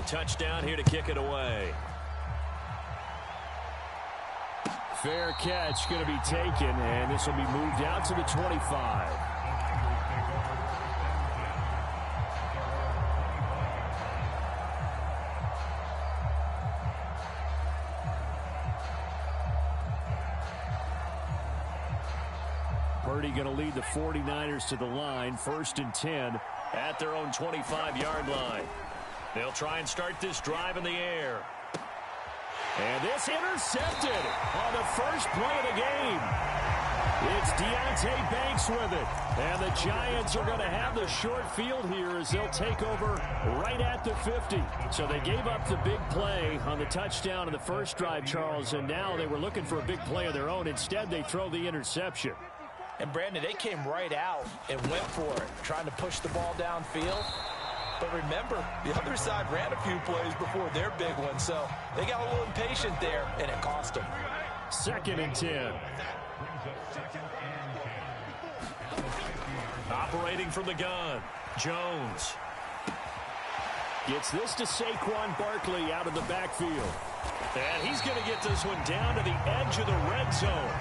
touchdown here to kick it away. Fair catch going to be taken, and this will be moved out to the 25. Purdy going to lead the 49ers to the line, 1st and 10 at their own 25-yard line. They'll try and start this drive in the air. And this intercepted on the first play of the game. It's Deontay Banks with it. And the Giants are going to have the short field here as they'll take over right at the 50. So they gave up the big play on the touchdown in the first drive, Charles, and now they were looking for a big play of their own. Instead, they throw the interception. And, Brandon, they came right out and went for it, trying to push the ball downfield. But remember, the other side ran a few plays before their big one, so they got a little impatient there, and it cost them. 2nd and 10. Operating from the gun, Jones. Gets this to Saquon Barkley out of the backfield. And he's going to get this one down to the edge of the red zone.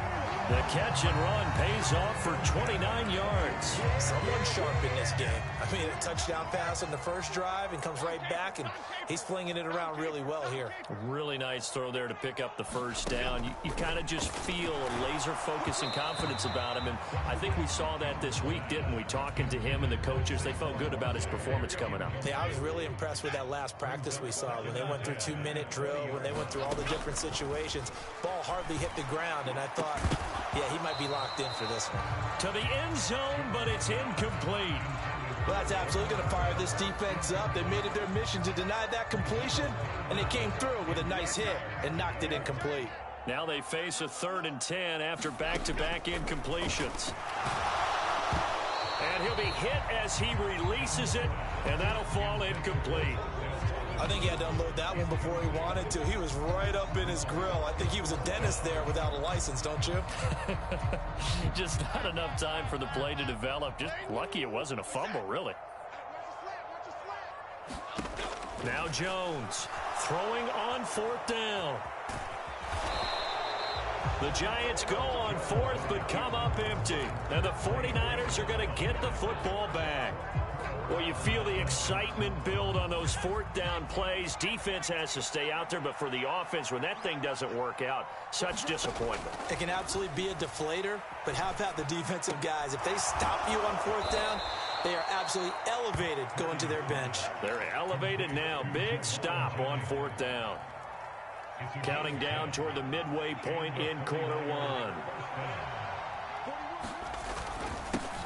The catch and run pays off for 29 yards. Someone sharp in this game. I mean, a touchdown pass on the first drive and comes right back, and he's flinging it around really well here. Really nice throw there to pick up the first down. You kind of just feel a laser focus and confidence about him, and I think we saw that this week, didn't we? Talking to him and the coaches, they felt good about his performance coming up. Yeah, I was really impressed with that last practice we saw when they went through 2-minute drill, when they went through all the different situations. Ball hardly hit the ground, and I thought, yeah, he might be locked in for this one. To the end zone, but it's incomplete. Well, that's absolutely going to fire this defense up. They made it their mission to deny that completion, and they came through with a nice hit and knocked it incomplete. Now they face a 3rd and 10 after back-to-back incompletions. And he'll be hit as he releases it, and that'll fall incomplete. I think he had to unload that one before he wanted to. He was right up in his grill. I think he was a dentist there without a license, don't you? Just not enough time for the play to develop. Just lucky it wasn't a fumble, really. Now Jones throwing on 4th down. The Giants go on 4th but come up empty. And the 49ers are going to get the football back. Well, you feel the excitement build on those 4th down plays. Defense has to stay out there, but for the offense, when that thing doesn't work out, such disappointment. It can absolutely be a deflator, but how about the defensive guys? If they stop you on 4th down, they are absolutely elevated going to their bench. They're elevated now. Big stop on 4th down. Counting down toward the midway point in quarter 1.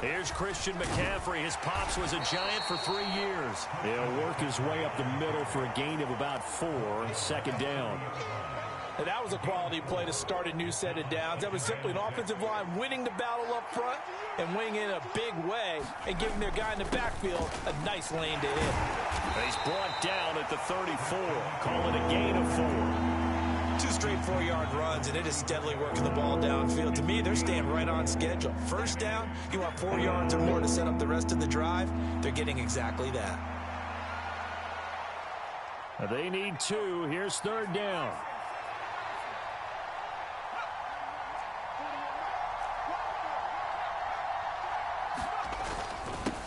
Here's Christian McCaffrey. His pops was a Giant for 3 years. He'll work his way up the middle for a gain of about 4. 2nd down. And that was a quality play to start a new set of downs. That was simply an offensive line winning the battle up front and winning in a big way and giving their guy in the backfield a nice lane to hit. He's brought down at the 34. Call it a gain of 4. 2 straight 4-yard runs, and it is steadily working the ball downfield. To me, they're staying right on schedule. First down, you want 4 yards or more to set up the rest of the drive. They're getting exactly that. They need 2. Here's 3rd down.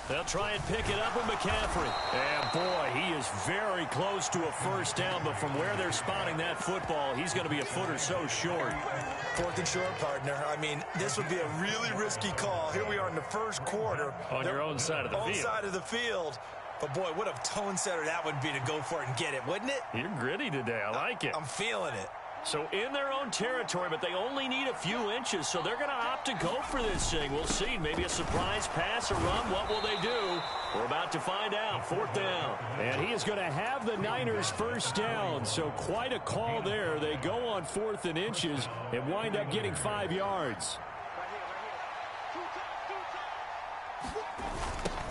They'll try and pick it up with McCaffrey. And, boy, he is very close to a first down, but from where they're spotting that football, he's going to be a foot or so short. 4th and short, partner. I mean, this would be a really risky call. Here we are in the first quarter. On your own side of the field. Own side of the field. But, boy, what a tone setter that would be to go for it and get it, wouldn't it? You're gritty today. I like it. I'm feeling it. So in their own territory, but they only need a few inches, so they're going to opt to go for this thing. We'll see. Maybe a surprise pass or run. What will they do? We're about to find out. 4th down. And he is going to have the Niners first down, so quite a call there. They go on 4th and inches and wind up getting 5 yards.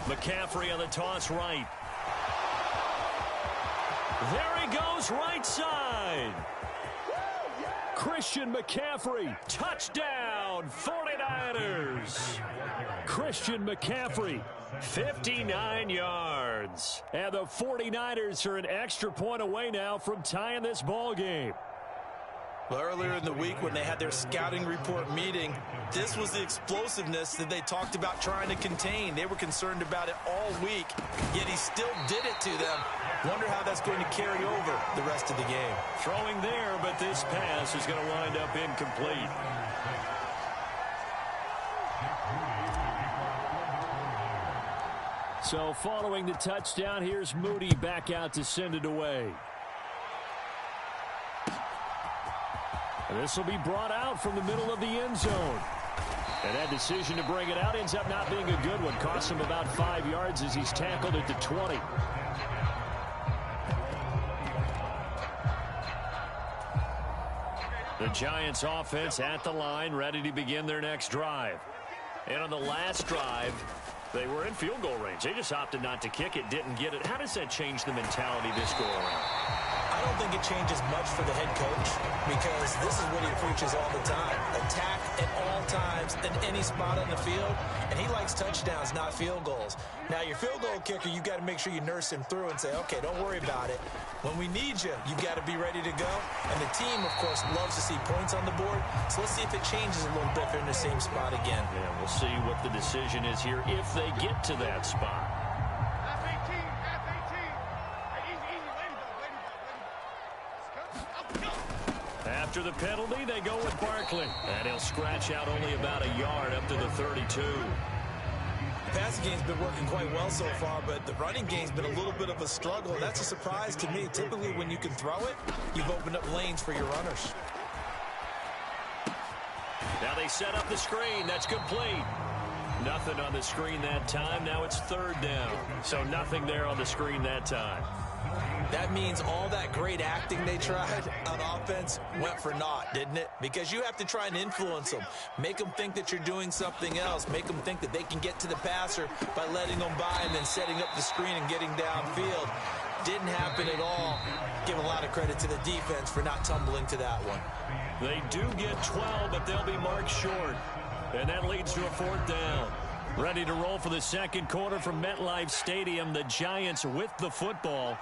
McCaffrey on the toss right. There he goes, right side. Christian McCaffrey, touchdown, 49ers. Christian McCaffrey, 59 yards. yards. And the 49ers are an extra point away now from tying this ball game. Well, earlier in the week when they had their scouting report meeting, this was the explosiveness that they talked about trying to contain. They were concerned about it all week, yet he still did it to them. Wonder how that's going to carry over the rest of the game. Throwing there, but this pass is going to wind up incomplete. So following the touchdown, here's Moody back out to send it away. And this will be brought out from the middle of the end zone. And that decision to bring it out ends up not being a good one. Costs him about 5 yards as he's tackled at the 20. The Giants offense at the line, ready to begin their next drive. And on the last drive, they were in field goal range. They just opted not to kick it, didn't get it. How does that change the mentality this go around? I don't think it changes much for the head coach because this is what he preaches all the time. Attack at all times in any spot on the field, and he likes touchdowns, not field goals. Now, your field goal kicker, you've got to make sure you nurse him through and say, okay, don't worry about it. When we need you, you've got to be ready to go. And the team, of course, loves to see points on the board. So let's see if it changes a little bit if they're in the same spot again. Yeah, we'll see what the decision is here if they get to that spot. After the penalty, they go with Barkley. And he'll scratch out only about a yard up to the 32. The passing game's been working quite well so far, but the running game's been a little bit of a struggle. That's a surprise to me. Typically, when you can throw it, you've opened up lanes for your runners. Now they set up the screen. That's complete. Nothing on the screen that time. Now it's third down. So nothing there on the screen that time. That means all that great acting they tried on offense went for naught, didn't it? Because you have to try and influence them. Make them think that you're doing something else. Make them think that they can get to the passer by letting them by and then setting up the screen and getting downfield. Didn't happen at all. Give a lot of credit to the defense for not tumbling to that one. They do get 12, but they'll be marked short. And that leads to a fourth down. Ready to roll for the second quarter from MetLife Stadium. The Giants with the football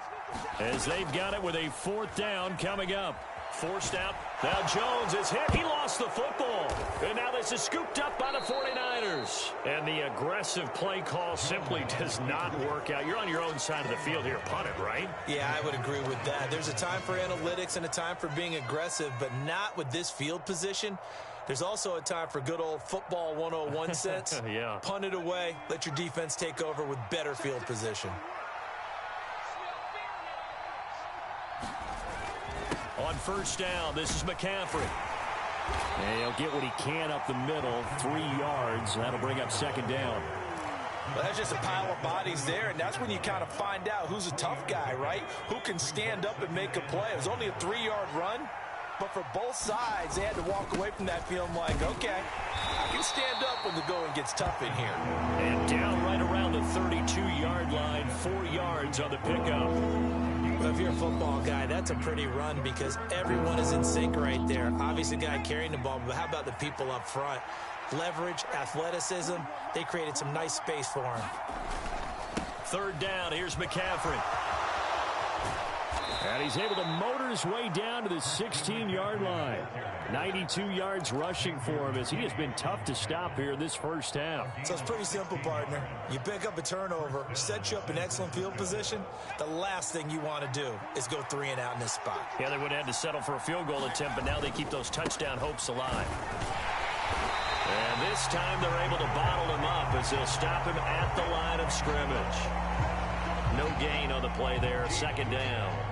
as they've got it with a fourth down coming up. Forced out. Now Jones is hit. He lost the football. And now this is scooped up by the 49ers. And the aggressive play call simply does not work out. You're on your own side of the field here. Punt it, right? Yeah, I would agree with that. There's a time for analytics and a time for being aggressive, but not with this field position. There's also a time for good old football 101 sense. Yeah. Punt it away. Let your defense take over with better field position. On first down, this is McCaffrey. And he'll get what he can up the middle, 3 yards. That'll bring up second down. Well, that's just a pile of bodies there, and that's when you kind of find out who's a tough guy, right? Who can stand up and make a play. It was only a 3-yard run, but for both sides, they had to walk away from that feeling like, okay, I can stand up when the going gets tough in here. And down right around the 32-yard line, 4 yards on the pickup. Well, if you're a football guy, that's a pretty run because everyone is in sync right there. Obviously, the guy carrying the ball, but how about the people up front? Leverage, athleticism, they created some nice space for him. Third down, here's McCaffrey. And he's able to motor his way down to the 16-yard line. 92 yards rushing for him as he has been tough to stop here in this first half. So it's pretty simple, partner. You pick up a turnover, set you up in excellent field position. The last thing you want to do is go 3 and out in this spot. Yeah, they would have had to settle for a field goal attempt, but now they keep those touchdown hopes alive. And this time they're able to bottle him up as they'll stop him at the line of scrimmage. No gain on the play there, second down.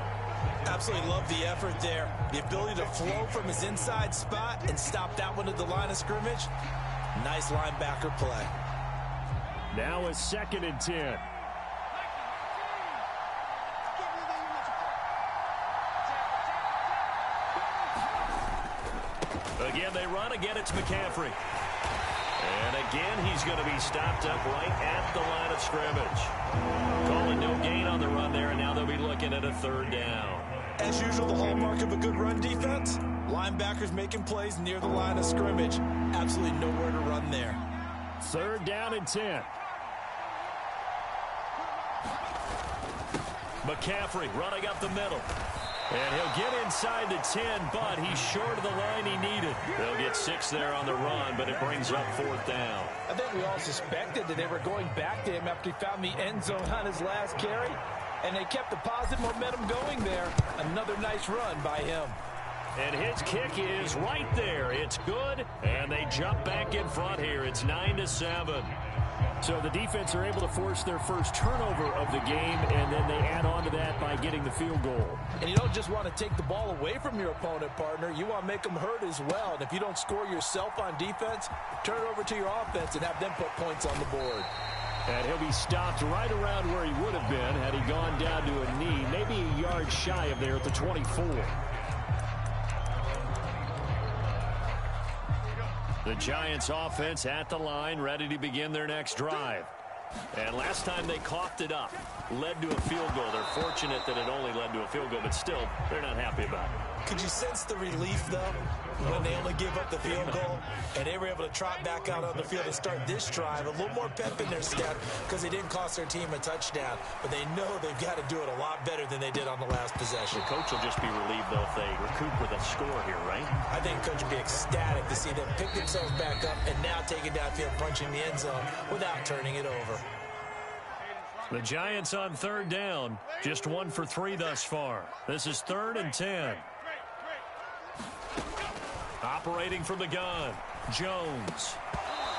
Absolutely love the effort there. The ability to flow from his inside spot and stop that one at the line of scrimmage. Nice linebacker play. Now a 2nd and 10. Again, they run. Again, it's McCaffrey. And again, he's going to be stopped up right at the line of scrimmage. Calling no gain on the run there, and now they'll be looking at a third down. As usual, the hallmark of a good run defense, linebackers making plays near the line of scrimmage. Absolutely nowhere to run there. Third down and 10. McCaffrey running up the middle. And he'll get inside the 10, but he's short of the line he needed. They'll get 6 there on the run, but it brings up 4th down. I think we all suspected that they were going back to him after he found the end zone on his last carry, and they kept the positive momentum going there. Another nice run by him. And his kick is right there. It's good, and they jump back in front here. It's 9-7. So the defense are able to force their first turnover of the game, and then they add on to that by getting the field goal. And you don't just want to take the ball away from your opponent, partner. You want to make them hurt as well. And if you don't score yourself on defense, turn it over to your offense and have them put points on the board. And he'll be stopped right around where he would have been had he gone down to a knee, maybe a yard shy of there at the 24. The Giants offense at the line, ready to begin their next drive. And last time they coughed it up, led to a field goal. They're fortunate that it only led to a field goal, but still, they're not happy about it. Could you sense the relief, though, when they only gave up the field goal and they were able to trot back out on the field and start this drive? A little more pep in their step because they didn't cost their team a touchdown, but they know they've got to do it a lot better than they did on the last possession. The coach will just be relieved, though, if they recoup with a score here, right? I think the coach will be ecstatic to see them pick themselves back up and now take it downfield, punching the end zone without turning it over. The Giants on 3rd down, just 1 for 3 thus far. This is 3rd and 10. Operating from the gun, Jones.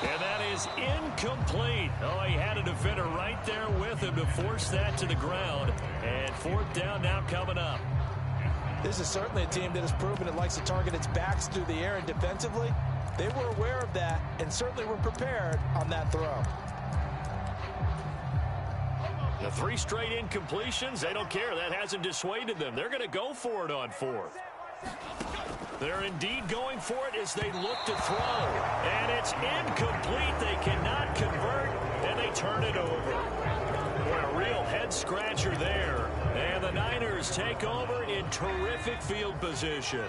And that is incomplete. Oh, he had a defender right there with him to force that to the ground. And 4th down now coming up. This is certainly a team that has proven it likes to target its backs through the air, and defensively, they were aware of that and certainly were prepared on that throw. The 3 straight incompletions, they don't care. That hasn't dissuaded them. They're going to go for it on 4th. They're indeed going for it as they look to throw. And it's incomplete. They cannot convert, and they turn it over. What a real head-scratcher there. And the Niners take over in terrific field position.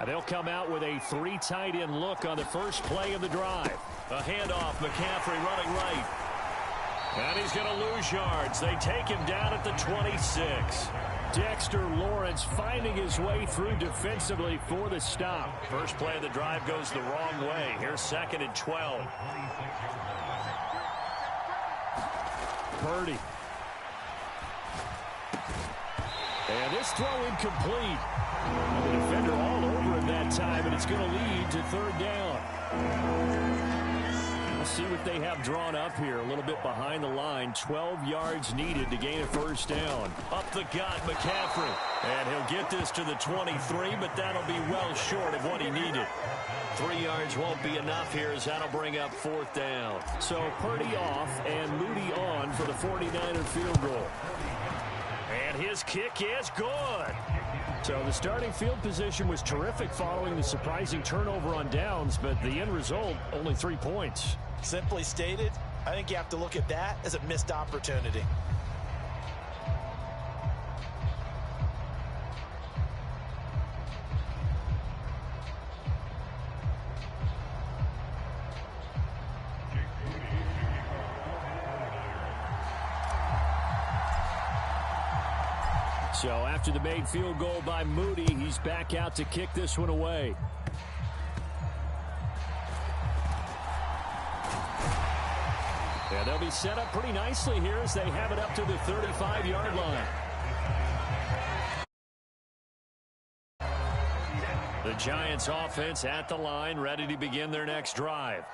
They'll come out with a 3 tight end look on the first play of the drive. A handoff, McCaffrey running right. And he's going to lose yards. They take him down at the 26. Dexter Lawrence finding his way through defensively for the stop. First play of the drive goes the wrong way. Here's 2nd and 12. Purdy. And this throw incomplete. The defender all over him that time, and it's going to lead to 3rd down. Let's see what they have drawn up here. A little bit behind the line. 12 yards needed to gain a 1st down. Up the gut, McCaffrey. And he'll get this to the 23, but that'll be well short of what he needed. 3 yards won't be enough here as that'll bring up 4th down. So Purdy off and Moody on for the 49er field goal. And his kick is good. So the starting field position was terrific following the surprising turnover on downs, but the end result, only 3 points. Simply stated, I think you have to look at that as a missed opportunity. So after the made field goal by Moody, he's back out to kick this one away. And they'll be set up pretty nicely here as they have it up to the 35-yard line. The Giants offense at the line, ready to begin their next drive.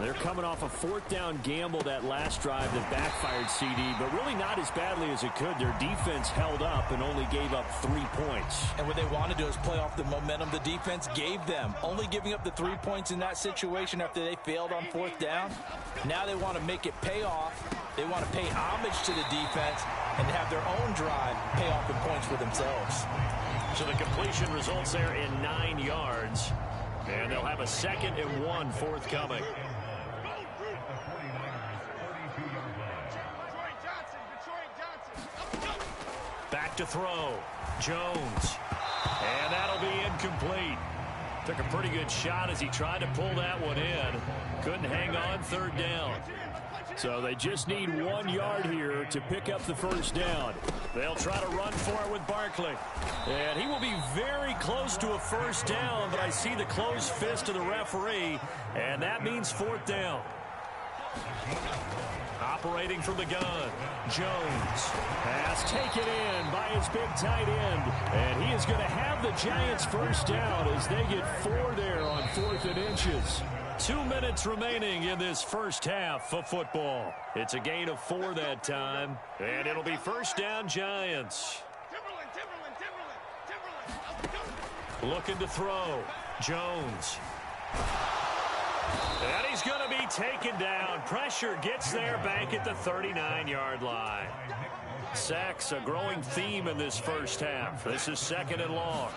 They're coming off a 4th down gamble that last drive that backfired CD, but really not as badly as it could. Their defense held up and only gave up 3 points. And what they want to do is play off the momentum the defense gave them. Only giving up the 3 points in that situation after they failed on 4th down. Now they want to make it pay off. They want to pay homage to the defense and have their own drive pay off in points for themselves. So the completion results there in 9 yards. And they'll have a 2nd and 1 forthcoming. Back to throw. Jones. And that'll be incomplete. Took a pretty good shot as he tried to pull that one in. Couldn't hang on, third down. So they just need 1 yard here to pick up the first down. They'll try to run for it with Barkley. And he will be very close to a first down, but I see the closed fist of the referee, and that means fourth down. Operating from the gun, Jones. Pass taken in by his big tight end. And he is going to have the Giants first down as they get 4 there on 4th and inches. 2 minutes remaining in this first half of football. It's a gain of 4 that time, and it'll be first down Giants. Looking to throw, Jones. And he's going to be taken down. Pressure gets there back at the 39-yard line. Sacks a growing theme in this first half. This is 2nd and long.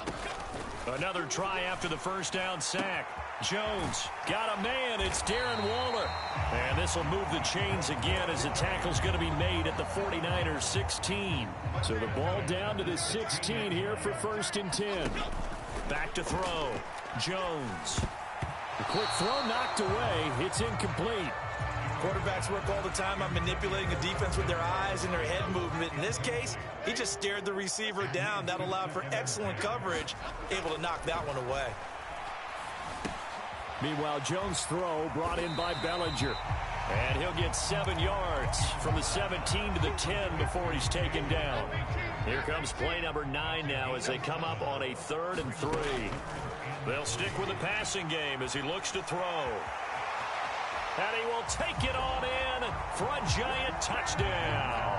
Another try after the first down sack. Jones got a man. It's Darren Waller. And this will move the chains again as the tackle's going to be made at the 49ers 16. So the ball down to the 16 here for 1st and 10. Back to throw. Jones. The quick throw knocked away. It's incomplete. Quarterbacks work all the time on manipulating the defense with their eyes and their head movement. In this case, he just stared the receiver down. That allowed for excellent coverage, able to knock that one away. Meanwhile, Jones' throw brought in by Bellinger. And he'll get 7 yards from the 17 to the 10 before he's taken down. Here comes play number 9 now as they come up on a 3rd and 3. They'll stick with the passing game as he looks to throw. And he will take it on in for a Giant touchdown.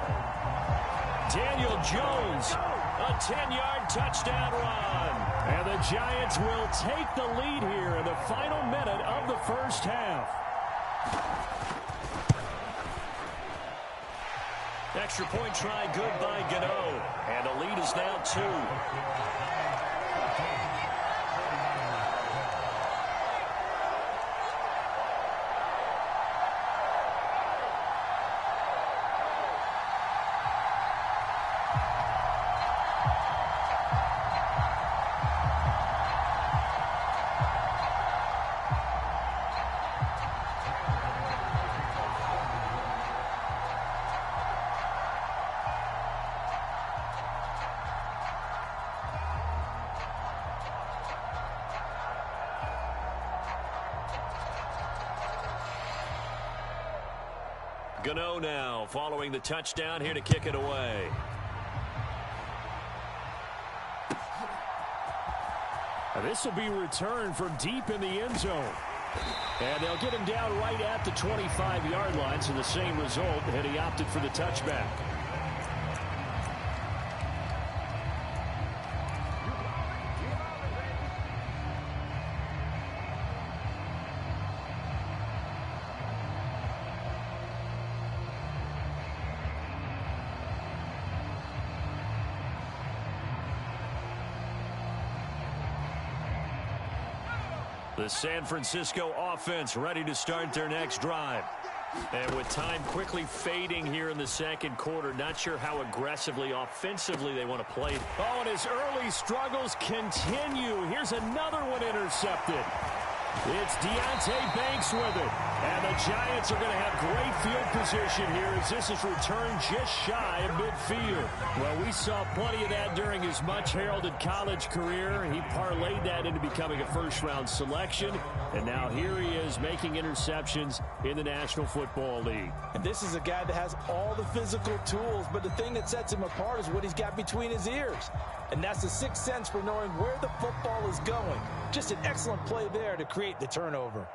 Daniel Jones, a 10-yard touchdown run. And the Giants will take the lead here in the final minute of the first half. Extra point try good by Gano. And the lead is now 2. Gano now following the touchdown here to kick it away. This will be returned from deep in the end zone. And they'll get him down right at the 25-yard line, so the same result, and he opted for the touchback. The San Francisco offense ready to start their next drive. And with time quickly fading here in the second quarter, not sure how aggressively, offensively they want to play. Oh, and his early struggles continue. Here's another one intercepted. It's Deonte Banks with it. And the Giants are going to have great field position here as this is returned just shy of midfield. Well, we saw plenty of that during his much-heralded college career. He parlayed that into becoming a first-round selection. And now here he is making interceptions in the National Football League. And this is a guy that has all the physical tools, but the thing that sets him apart is what he's got between his ears. And that's the sixth sense for knowing where the football is going. Just an excellent play there to create the turnover.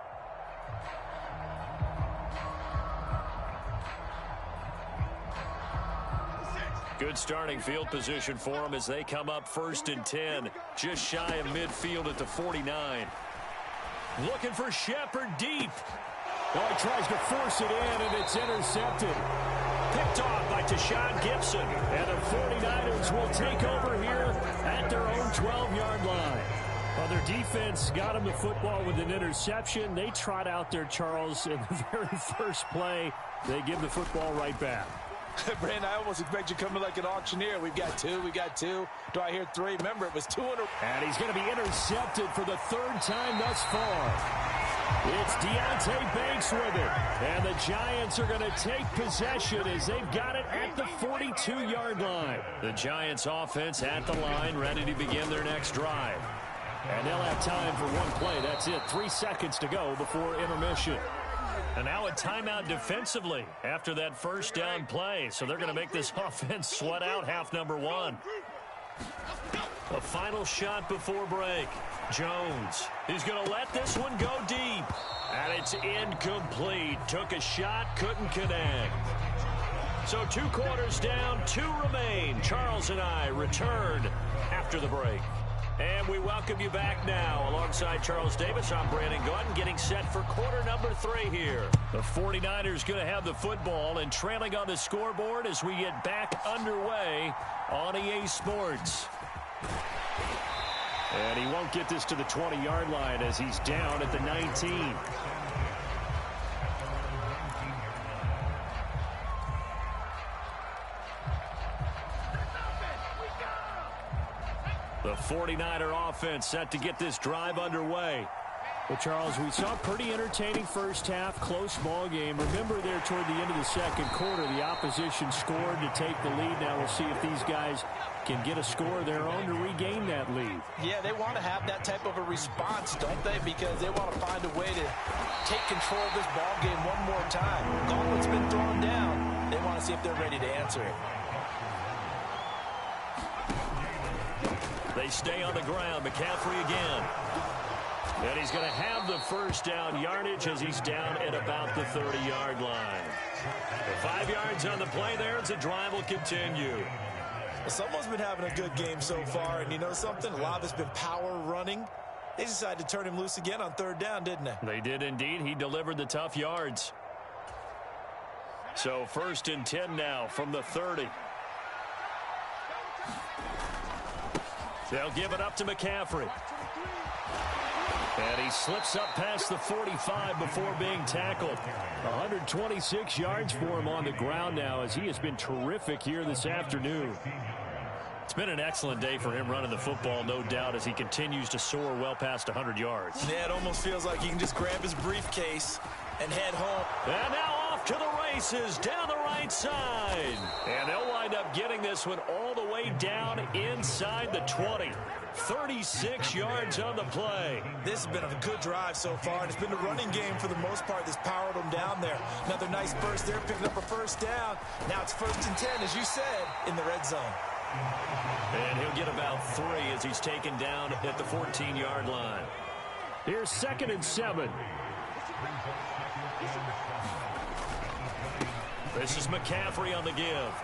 Good starting field position for them as they come up 1st and 10, just shy of midfield at the 49. Looking for Shepard deep. Well, he tries to force it in, and it's intercepted. Picked off by Tashawn Gibson. And the 49ers will take over here at their own 12-yard line. Well, their defense got him the football with an interception. They trot out there, Charles, in the very first play. They give the football right back. Brandon, I almost expect you coming like an auctioneer. We've got two. We got two. Do I hear three? Remember, it was 2 in a row. And he's going to be intercepted for the third time thus far. It's Deonte Banks with it. And the Giants are going to take possession as they've got it at the 42-yard line. The Giants offense at the line, ready to begin their next drive. And they'll have time for one play. That's it. 3 seconds to go before intermission. And now a timeout defensively after that first down play. So they're going to make this offense sweat out half number one. A final shot before break. Jones, he's going to let this one go deep. And it's incomplete. Took a shot, couldn't connect. So 2 quarters down, 2 remain. Charles and I return after the break. And we welcome you back now. Alongside Charles Davis, I'm Brandon Gordon, getting set for quarter number 3 here. The 49ers going to have the football and trailing on the scoreboard as we get back underway on EA Sports. And he won't get this to the 20-yard line as he's down at the 19. The 49er offense set to get this drive underway. Well, Charles, we saw a pretty entertaining first half, close ball game. Remember there toward the end of the second quarter, the opposition scored to take the lead. Now we'll see if these guys can get a score of their own to regain that lead. Yeah, they want to have that type of a response, don't they? Because they want to find a way to take control of this ball game one more time. Gauntlet's been thrown down. They want to see if they're ready to answer it. They stay on the ground. McCaffrey again. And he's going to have the first down yardage as he's down at about the 30-yard line. 5 yards on the play there as the drive will continue. Well, someone's been having a good game so far, and you know something? A lot of it's been power running. They decided to turn him loose again on 3rd down, didn't they? They did indeed. He delivered the tough yards. So 1st and 10 now from the 30. They'll give it up to McCaffrey. And he slips up past the 45 before being tackled. 126 yards for him on the ground now as he has been terrific here this afternoon. It's been an excellent day for him running the football, no doubt, as he continues to soar well past 100 yards. Yeah, it almost feels like he can just grab his briefcase and head home. And now off to the races down the right side. And they'll wind up getting this one all the way down inside the 20. 36 yards on the play. This has been a good drive so far, and it's been the running game for the most part that's powered them down there. Another nice burst there, picking up a first down. Now it's 1st and 10, as you said, in the red zone. And he'll get about 3 as he's taken down at the 14-yard line. Here's 2nd and 7. This is McCaffrey on the give.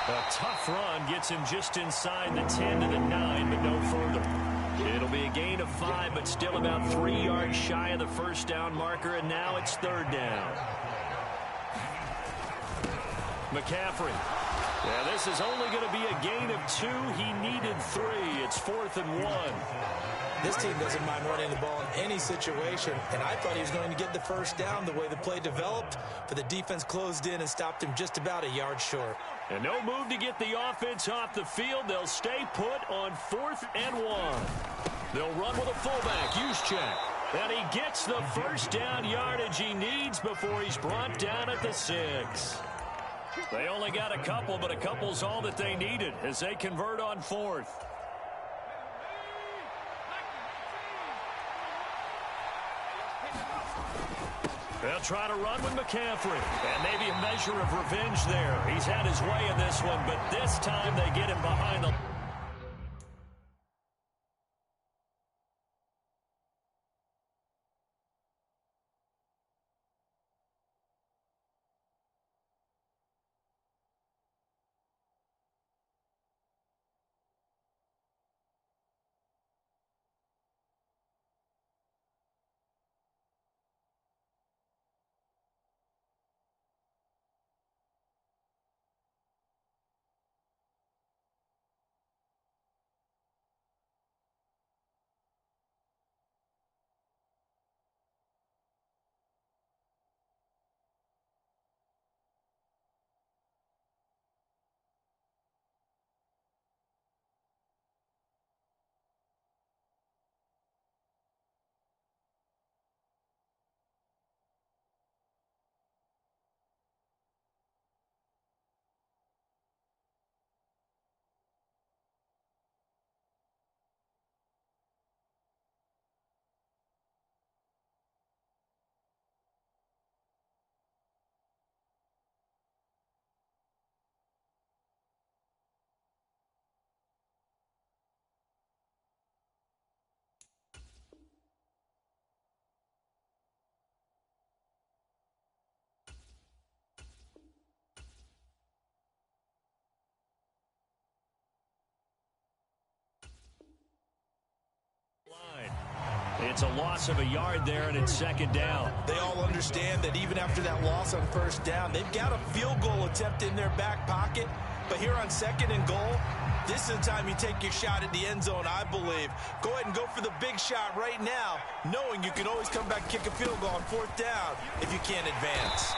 A tough run gets him just inside the 10 to the 9, but no further. It'll be a gain of 5, but still about 3 yards shy of the first down marker, and now it's 3rd down. McCaffrey. Yeah, this is only going to be a gain of 2. He needed 3. It's 4th and 1. This team doesn't mind running the ball in any situation, and I thought he was going to get the first down the way the play developed, but the defense closed in and stopped him just about a yard short. And no move to get the offense off the field. They'll stay put on 4th and 1. They'll run with a fullback, Juszczyk. And he gets the first down yardage he needs before he's brought down at the 6. They only got a couple, but a couple's all that they needed as they convert on 4th. They'll try to run with McCaffrey. And maybe a measure of revenge there. He's had his way in this one, but this time they get him behind the... it's a loss of a yard there, and it's second down. They all understand that even after that loss on first down, they've got a field goal attempt in their back pocket. But here on second and goal, this is the time you take your shot at the end zone, I believe. Go ahead and go for the big shot right now, knowing you can always come back and kick a field goal on fourth down if you can't advance.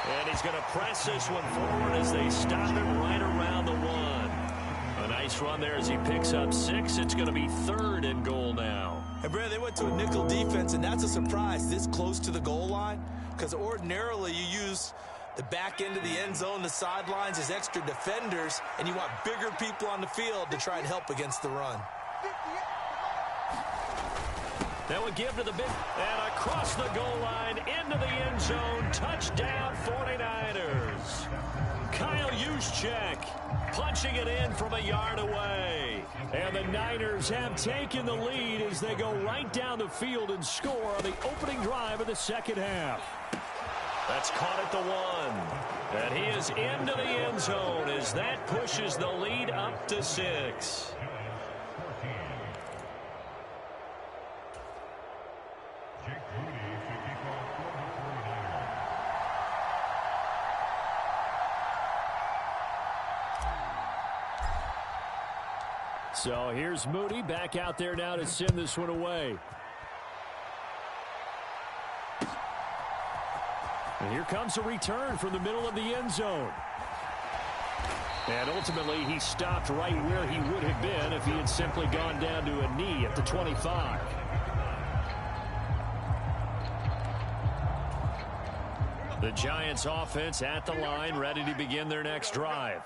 And he's going to press this one forward as they stop it right around the 1. A nice run there as he picks up 6. It's going to be third and goal now. And, Brad, they went to a nickel defense, and that's a surprise this close to the goal line, because ordinarily you use the back end of the end zone, the sidelines as extra defenders, and you want bigger people on the field to try and help against the run. That would give to the big, and across the goal line, into the end zone, touchdown 49ers. Kyle Juszczyk punching it in from a yard away. And the Niners have taken the lead as they go right down the field and score on the opening drive of the second half. That's caught at the 1. And he is into the end zone as that pushes the lead up to 6. So here's Moody back out there now to send this one away. And here comes a return from the middle of the end zone. And ultimately, he stopped right where he would have been if he had simply gone down to a knee at the 25. The Giants offense at the line, ready to begin their next drive.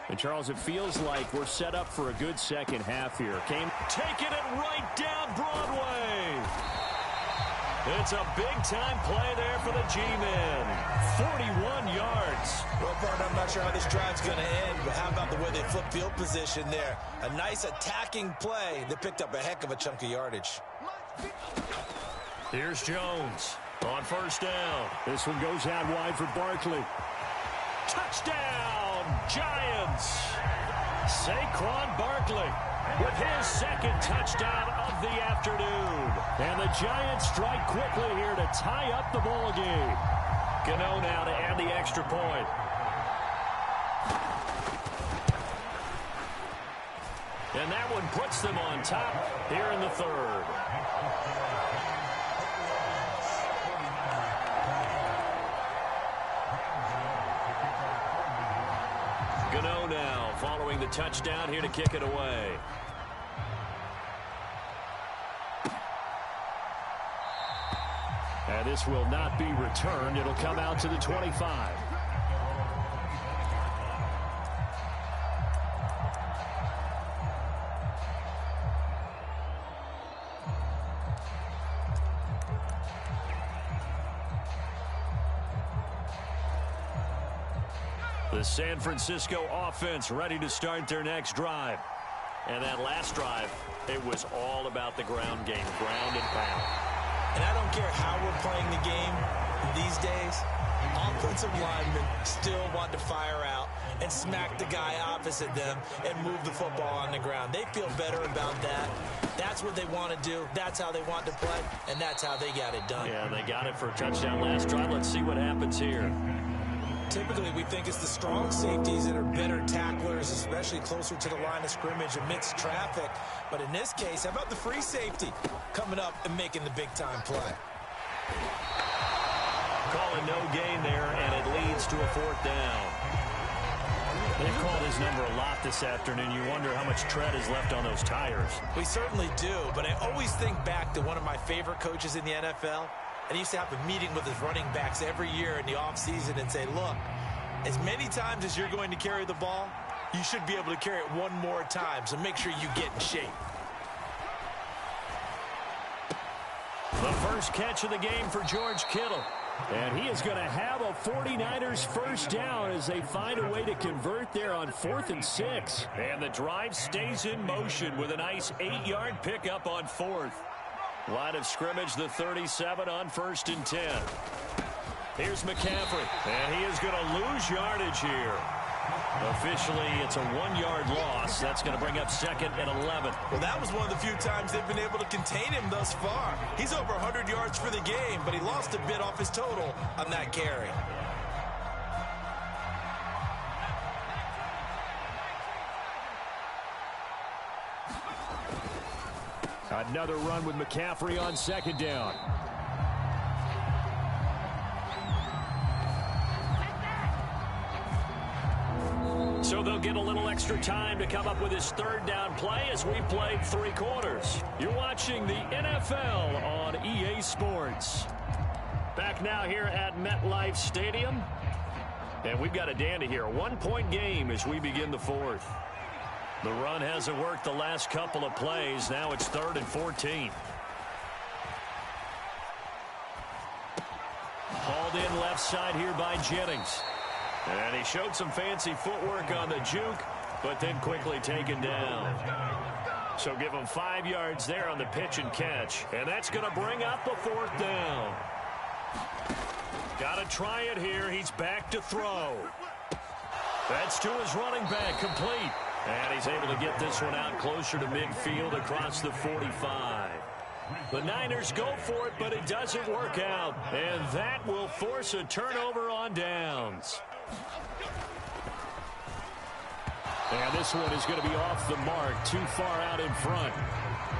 And, Charles, it feels like we're set up for a good second half here. Taking it right down Broadway. It's a big-time play there for the G-men. 41 yards. Well, partner, I'm not sure how this drive's going to end, but how about the way they flip field position there? A nice attacking play. They picked up a heck of a chunk of yardage. Here's Jones on first down. This one goes out wide for Barkley. Touchdown, Giants. Saquon Barkley with his second touchdown of the afternoon. And the Giants strike quickly here to tie up the ball game. Gano now to add the extra point. And that one puts them on top here in the third. Gano now following the touchdown here to kick it away. And this will not be returned. It'll come out to the 25. The San Francisco offense ready to start their next drive. And that last drive, it was all about the ground game, ground and pound. And I don't care how we're playing the game these days, offensive linemen still want to fire out and smack the guy opposite them and move the football on the ground. They feel better about that. That's what they want to do. That's how they want to play, and that's how they got it done. Yeah, they got it for a touchdown last drive. Let's see what happens here. Typically, we think it's the strong safeties that are better tacklers, especially closer to the line of scrimmage amidst traffic. But in this case, how about the free safety coming up and making the big-time play? Calling no gain there, and it leads to a fourth down. They've called his number a lot this afternoon. You wonder how much tread is left on those tires. We certainly do, but I always think back to one of my favorite coaches in the NFL. And he used to have a meeting with his running backs every year in the offseason and say, look, as many times as you're going to carry the ball, you should be able to carry it one more time, so make sure you get in shape. The first catch of the game for George Kittle. And he is going to have a 49ers first down as they find a way to convert there on 4th and 6. And the drive stays in motion with a nice 8-yard pickup on 4th. Line of scrimmage, the 37 on 1st and 10. Here's McCaffrey, and he is going to lose yardage here. Officially, it's a 1-yard loss. That's going to bring up 2nd and 11. Well, that was one of the few times they've been able to contain him thus far. He's over 100 yards for the game, but he lost a bit off his total on that carry. Another run with McCaffrey on 2nd down. So they'll get a little extra time to come up with his 3rd down play as we played 3 quarters. You're watching the NFL on EA Sports. Back now here at MetLife Stadium. And we've got a dandy here. A 1-point game as we begin the 4th. The run hasn't worked the last couple of plays. Now it's 3rd and 14. Hauled in left side here by Jennings. And he showed some fancy footwork on the juke, but then quickly taken down. So give him 5 yards there on the pitch and catch. And that's going to bring up the 4th down. Got to try it here. He's back to throw. That's to his running back, complete. And he's able to get this one out closer to midfield across the 45. The Niners go for it, but it doesn't work out. And that will force a turnover on downs. And this one is going to be off the mark, too far out in front.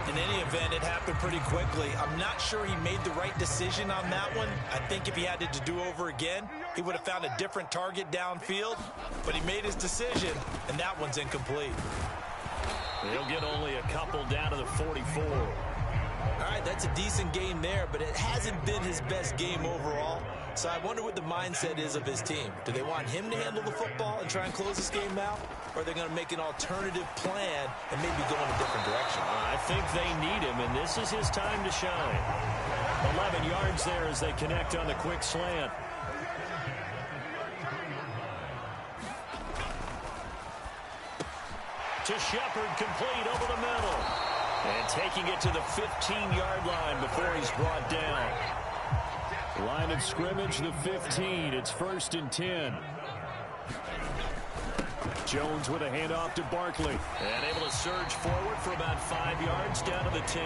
In any event, it happened pretty quickly. I'm not sure he made the right decision on that one. I think if he had to do over again, he would have found a different target downfield. But he made his decision, and that one's incomplete. He'll get only a couple down to the 44. All right, that's a decent game there, but it hasn't been his best game overall. So I wonder what the mindset is of his team. Do they want him to handle the football and try and close this game out? Or are they going to make an alternative plan and maybe go in a different direction? I think they need him, and this is his time to shine. 11 yards there as they connect on the quick slant. To Shepard, complete over the middle. And taking it to the 15-yard line before he's brought down. Line of scrimmage, the 15. It's 1st and 10. Jones with a handoff to Barkley. And able to surge forward for about 5 yards down to the 10.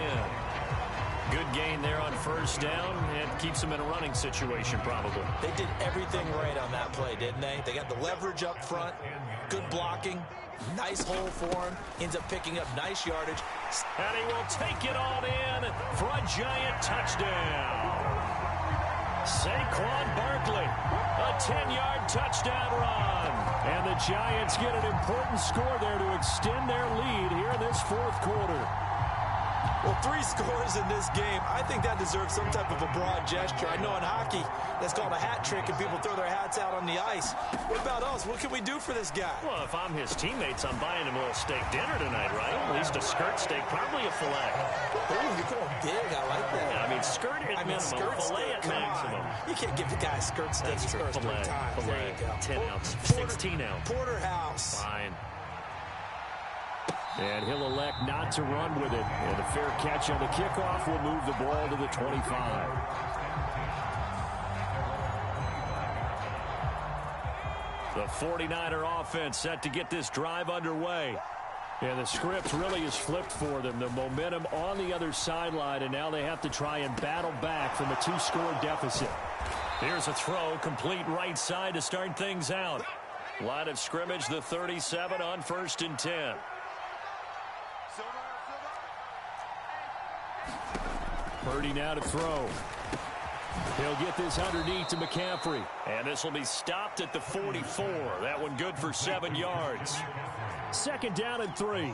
Good gain there on 1st down, and keeps him in a running situation probably. They did everything right on that play, didn't they? They got the leverage up front, good blocking, nice hole for him, ends up picking up nice yardage. And he will take it all in for a giant touchdown. Saquon Barkley, a 10-yard touchdown run. And the Giants get an important score there to extend their lead here in this 4th quarter. Well, 3 scores in this game. I think that deserves some type of a broad gesture. I know in hockey, that's called a hat trick, and people throw their hats out on the ice. What about us? What can we do for this guy? Well, if I'm his teammates, I'm buying him a little steak dinner tonight, right? At least a skirt steak, probably a filet. Ooh, you're going big. I like that. Yeah, I mean, skirt at minimum, skirt filet steak, at maximum. You can't give the guy a skirt steak. That's true. Filet, There you go. 10 ounce, 16 ounce. Porterhouse. Fine. And he'll elect not to run with it. And a fair catch on the kickoff will move the ball to the 25. The 49er offense set to get this drive underway. And the script really is flipped for them. The momentum on the other sideline, and now they have to try and battle back from a 2-score deficit. Here's a throw, complete right side to start things out. Line of scrimmage, the 37 on 1st and 10. Purdy now to throw. He'll get this underneath to McCaffrey. And this will be stopped at the 44. That one good for 7 yards. 2nd down and 3.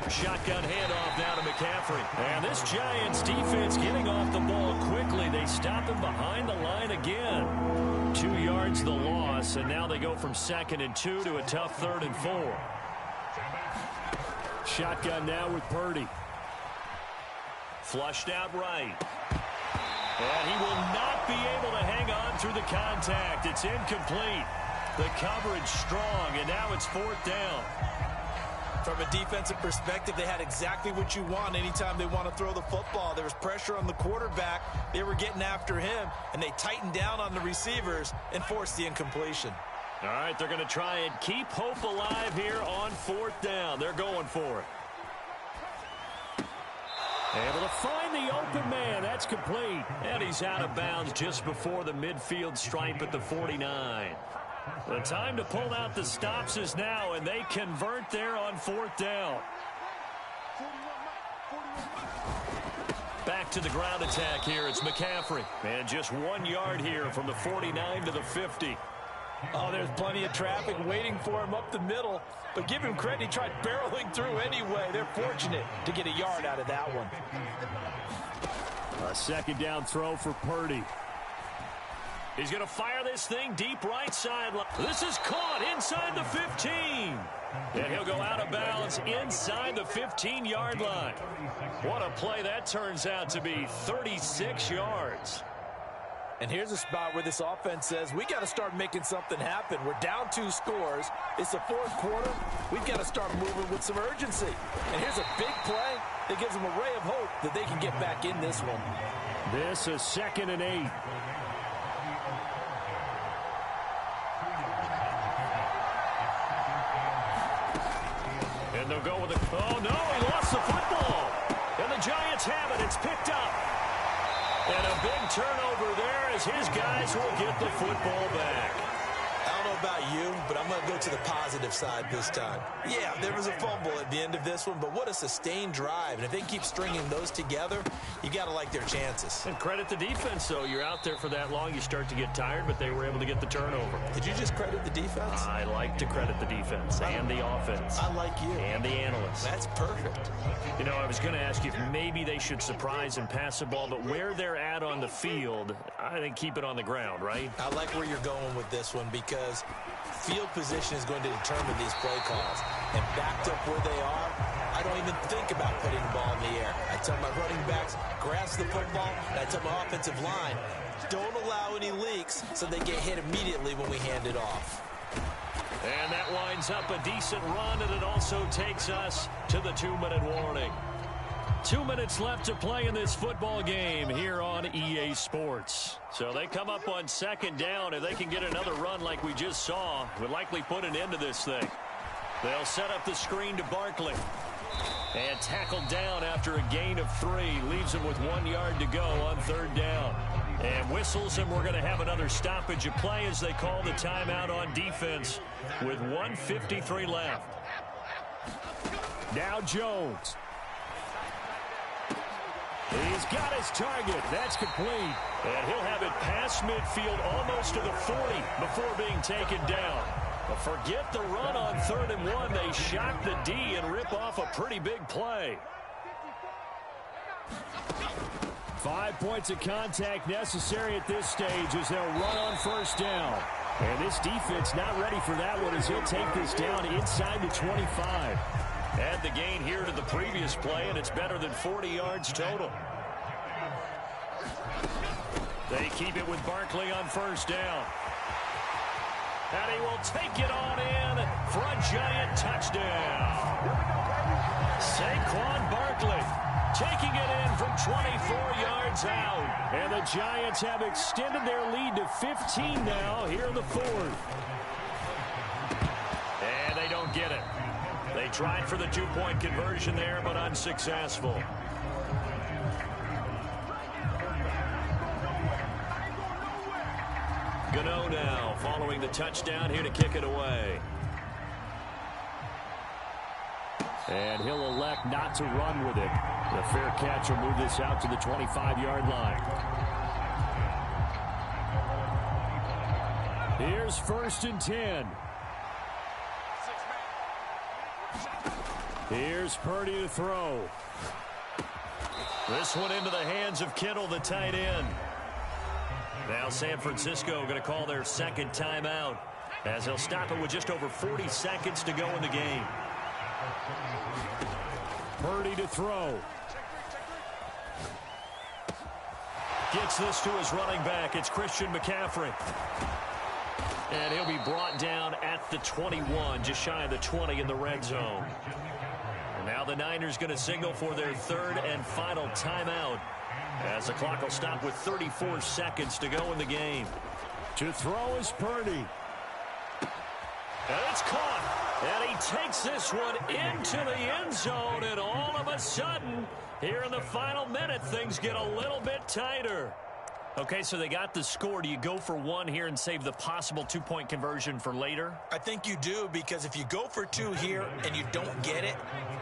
Shotgun handoff now to McCaffrey. And this Giants defense getting off the ball quickly. They stop him behind the line again. 2 yards the loss, and now they go from 2nd and 2 to a tough 3rd and 4. Shotgun now with Purdy. Flushed out right. And he will not be able to hang on through the contact. It's incomplete. The coverage strong, and now it's 4th down. From a defensive perspective, they had exactly what you want anytime they want to throw the football. There was pressure on the quarterback. They were getting after him, and they tightened down on the receivers and forced the incompletion. All right, they're going to try and keep hope alive here on 4th down. They're going for it. Able to find the open man. That's complete. And he's out of bounds just before the midfield stripe at the 49. The time to pull out the stops is now, and they convert there on 4th down. Back to the ground attack here. It's McCaffrey. And just 1 yard here from the 49 to the 50. Oh, there's plenty of traffic waiting for him up the middle. But give him credit, he tried barreling through anyway. They're fortunate to get a yard out of that one. A 2nd down throw for Purdy. He's going to fire this thing deep right sideline. This is caught inside the 15. And he'll go out of bounds inside the 15-yard line. What a play that turns out to be, 36 yards. And here's a spot where this offense says, we got to start making something happen. We're down 2 scores. It's the 4th quarter. We've got to start moving with some urgency. And here's a big play that gives them a ray of hope that they can get back in this one. This is 2nd and 8. And they'll go with it. Oh, no, he lost the football. And the Giants have it. It's picked up. And a big turnover there as his guys will get the football back. I don't know about you, but I'm going to go to the positive side this time. Yeah, there was a fumble at the end of this one, but what a sustained drive. And if they keep stringing those together, you got to like their chances. And credit the defense, though. You're out there for that long, you start to get tired, but they were able to get the turnover. Did you just credit the defense? I like to credit the defense and the offense. I like you. And the analysts. That's perfect. You know, I was going to ask you if maybe they should surprise and pass the ball, but where they're at on the field, I think keep it on the ground, right? I like where you're going with this one because field position is going to determine these play calls. And backed up where they are, I don't even think about putting the ball in the air. I tell my running backs, grasp the football, and I tell my offensive line, don't allow any leaks so they get hit immediately when we hand it off. And that winds up a decent run, and it also takes us to the 2-minute warning. 2 minutes left to play in this football game here on EA Sports. So they come up on 2nd down. If they can get another run like we just saw, would likely put an end to this thing. They'll set up the screen to Barkley. And tackled down after a gain of 3. Leaves him with 1 yard to go on 3rd down. And whistles, and we're going to have another stoppage of play as they call the timeout on defense with 1:53 left. Now Jones. He's got his target. That's complete. And he'll have it past midfield almost to the 40 before being taken down. But forget the run on 3rd and 1. They shock the D and rip off a pretty big play. 5 points of contact necessary at this stage as they'll run on 1st down. And this defense not ready for that one as he'll take this down inside the 25. Add the gain here to the previous play, and it's better than 40 yards total. They keep it with Barkley on 1st down. And he will take it on in for a Giant touchdown. Saquon Barkley taking it in from 24 yards out. And the Giants have extended their lead to 15 now here in the 4th. And they don't get it. They tried for the 2-point conversion there, but unsuccessful. Gano now following the touchdown here to kick it away. And he'll elect not to run with it. The fair catch will move this out to the 25-yard line. Here's 1st and 10. Here's Purdy to throw. This one into the hands of Kittle, the tight end. Now San Francisco going to call their 2nd timeout as they'll stop it with just over 40 seconds to go in the game. Purdy to throw. Gets this to his running back. It's Christian McCaffrey. And he'll be brought down at the 21, just shy of the 20 in the red zone. And now the Niners going to signal for their 3rd and final timeout as the clock will stop with 34 seconds to go in the game. To throw is Purdy. And it's caught. And he takes this one into the end zone. And all of a sudden, here in the final minute, things get a little bit tighter. Okay, so they got the score. Do you go for one here and save the possible two-point conversion for later? I think you do, because if you go for two here and you don't get it,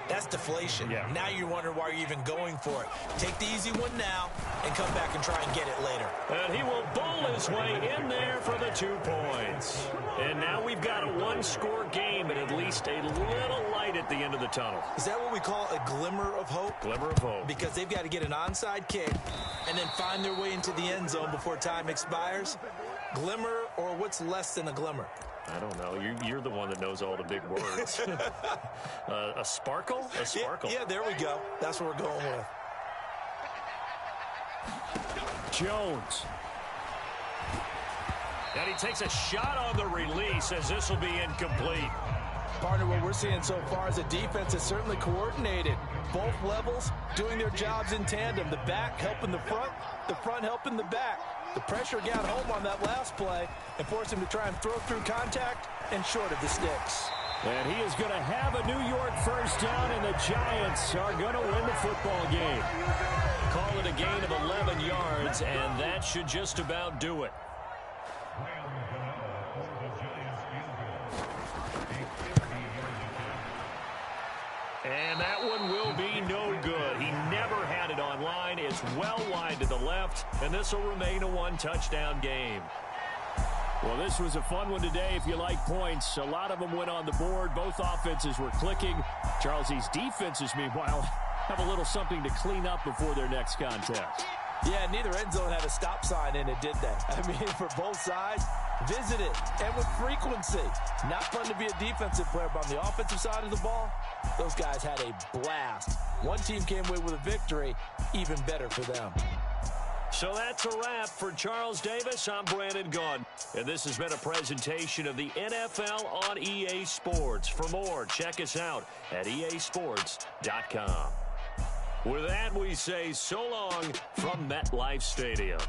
that's deflation. Yeah. Now you wonder why you're even going for it. Take the easy one now and come back and try and get it later. And he will bowl his way in there for the 2 points. And now we've got a one-score game and at least a little light at the end of the tunnel. Is that what we call a glimmer of hope? Glimmer of hope. Because they've got to get an onside kick and then find their way into the end zone before time expires. Glimmer, or what's less than a glimmer? I don't know. You're the one that knows all the big words. A sparkle? A sparkle. Yeah, there we go. That's what we're going with. Jones. And he takes a shot on the release as this will be incomplete. Partner, what we're seeing so far is a defense that's certainly coordinated. Both levels doing their jobs in tandem. The back helping the front helping the back. The pressure got home on that last play and forced him to try and throw through contact and short of the sticks. And he is going to have a New York first down, and the Giants are going to win the football game. Call it a gain of 11 yards, and that should just about do it. And that one will be no good. He never had it online. It's well wide to the left, and this will remain a one-touchdown game. Well, this was a fun one today if you like points. A lot of them went on the board. Both offenses were clicking. Charles, these defenses, meanwhile, have a little something to clean up before their next contest. Yeah, neither end zone had a stop sign in it, did they? I mean, for both sides, visit it, and with frequency. Not fun to be a defensive player, but on the offensive side of the ball, those guys had a blast. One team came away with a victory, even better for them. So that's a wrap for Charles Davis. I'm Brandon Gaudin, and this has been a presentation of the NFL on EA Sports. For more, check us out at easports.com. With that, we say so long from MetLife Stadium.